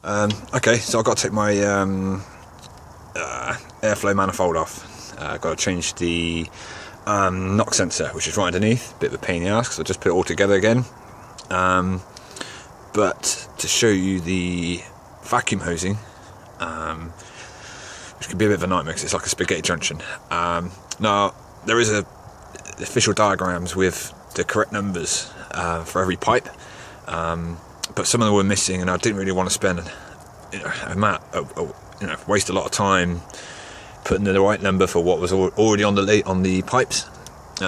Okay, so I've got to take my airflow manifold off. I've got to change the knock sensor, which is right underneath. Bit of a pain in the ass because I just put it all together again. But to show you the vacuum hosing, which can be a bit of a nightmare because it's like a spaghetti junction. Now there is official diagrams with the correct numbers for every pipe, but some of them were missing, and I didn't really want to spend waste a lot of time putting the right number for what was already on the pipes.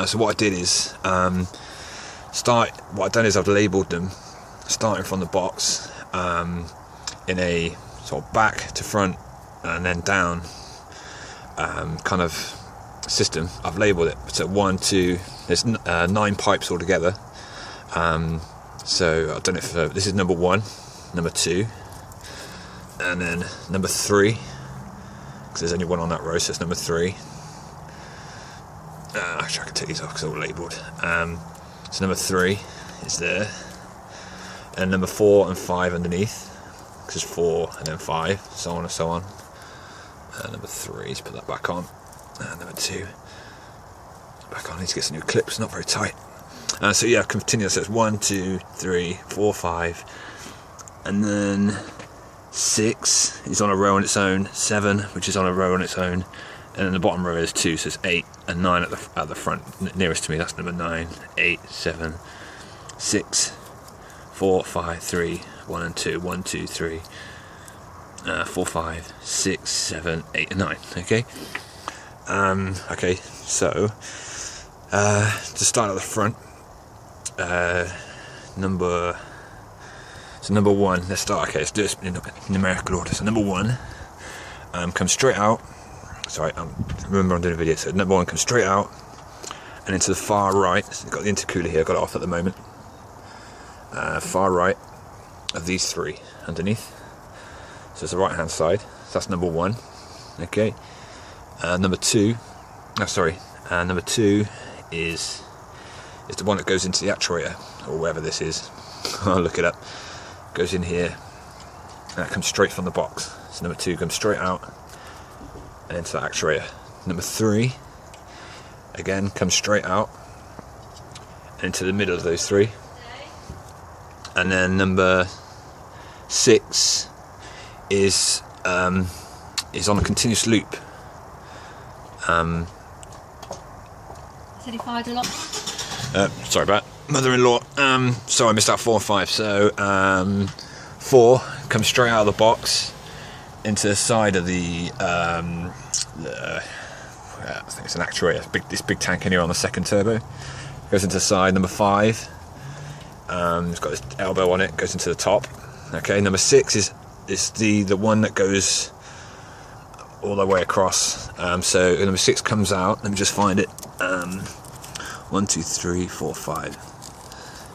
So what I did is what I've done is I've labelled them starting from the box in a sort of back to front and then down kind of system. I've labelled it. So 1, 2, there's 9 pipes altogether. So I've done it for, this is number 1, number 2, and then number 3, because there's only one on that row, so it's number 3. Actually I can take these off because they're all labelled. So number 3 is there, and number 4 and 5 underneath, because there's 4 and then 5, so on and so on. Number 3, let's put that back on. Number 2, back on. I need to get some new clips, not very tight. So yeah, continuous. So it's 1, 2, 3, 4, 5, and then 6 is on a row on its own. 7, which is on a row on its own, and then the bottom row is 2, so it's 8 and 9 at the front. Nearest to me, that's number 9, 8, 7, 6, 4, 5, 3, 1 and 2, 1, 2, 3, 4, 5, 6, 7, 8 and 9. Okay. Okay, so to start at the front, number 1, let's start. Okay, let's do this in numerical order. So number 1 comes straight out. Sorry, remember I'm doing a video. So number 1 comes straight out and into the far right. So I've got the intercooler here, I've got it off at the moment. Far right of these 3 underneath. So it's the right hand side. So that's number 1. Okay. Number 2. Number 2 is the one that goes into the actuator, or wherever this is. I'll look it up. Goes in here, and that comes straight from the box. So number 2 comes straight out and into the actuator. Number 3 again comes straight out and into the middle of those 3. And then number 6 is on a continuous loop. Said he fired a lot. Sorry about mother-in-law. So I missed out 4 and 5. So 4 comes straight out of the box into the side of the I think it's an actuator. This big tank in here on the second turbo goes into the side. Number 5, it's got this elbow on it. Goes into the top. Okay. Number 6 is the one that goes all the way across. So number 6 comes out. Let me just find it. 1, 2, 3, 4, 5,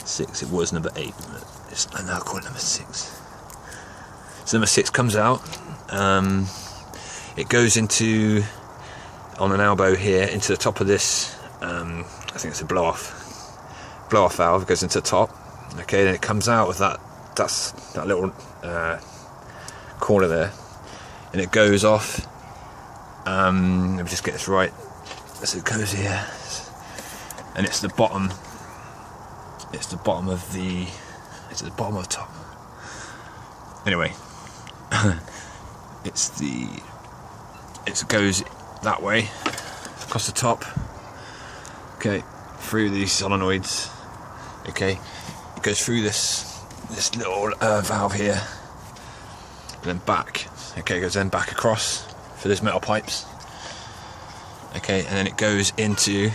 6. It was number 8. I now call it number 6. So number 6 comes out. It goes into on an elbow here into the top of this. I think it's a blow-off valve. It goes into the top. Okay, then it comes out with that little corner there, and it goes off. Let me just get this right. So it goes here, and it's the bottom. It's the bottom of the. It's at the bottom of the top. Anyway, it goes that way across the top. Okay, through these solenoids. Okay, it goes through this little valve here, and then back. Okay, it goes then back across for those metal pipes. Okay, and then it goes into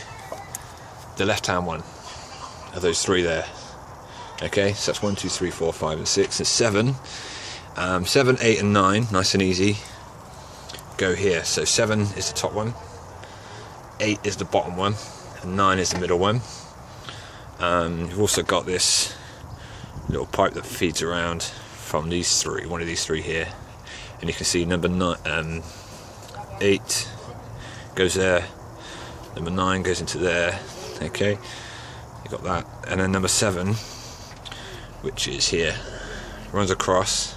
the left-hand one of those 3 there. Okay, so that's 1, 2, 3, 4, 5, and 6, and 7. 7, 8, and 9, nice and easy. Go here. So 7 is the top one, 8 is the bottom one, and 9 is the middle one. You've also got this little pipe that feeds around from these 3, one of these 3 here, and you can see number 8 goes there, number 9 goes into there. Okay, you got that, and then number 7, which is here, runs across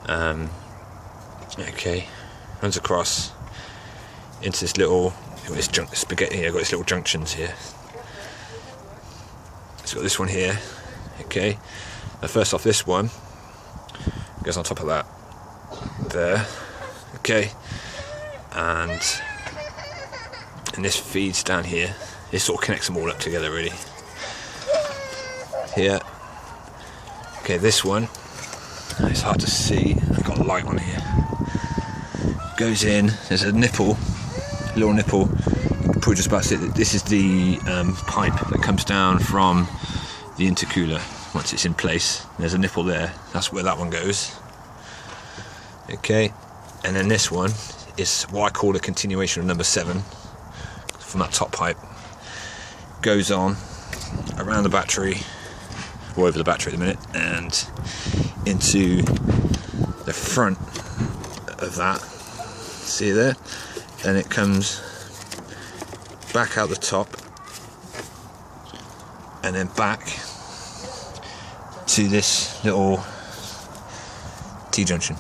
Okay, runs across into this little, got this spaghetti here, got these little junctions here. It's got this one here. Okay, now first off, this one goes on top of that there. Okay, and this feeds down here. This sort of connects them all up together really. Here. Okay, this one, it's hard to see, I've got a light on here. Goes in, there's a nipple, little nipple, you can probably just about see it. This is the pipe that comes down from the intercooler once it's in place. There's a nipple there, that's where that one goes. Okay, and then this one is what I call a continuation of number 7 from that top pipe. Goes on around the battery, or over the battery at the minute, and into the front of that. See there? And it comes back out the top and then back to this little T-Junction.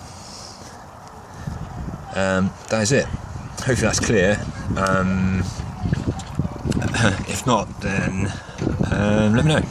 That is it. Hopefully that's clear. If not, then let me know.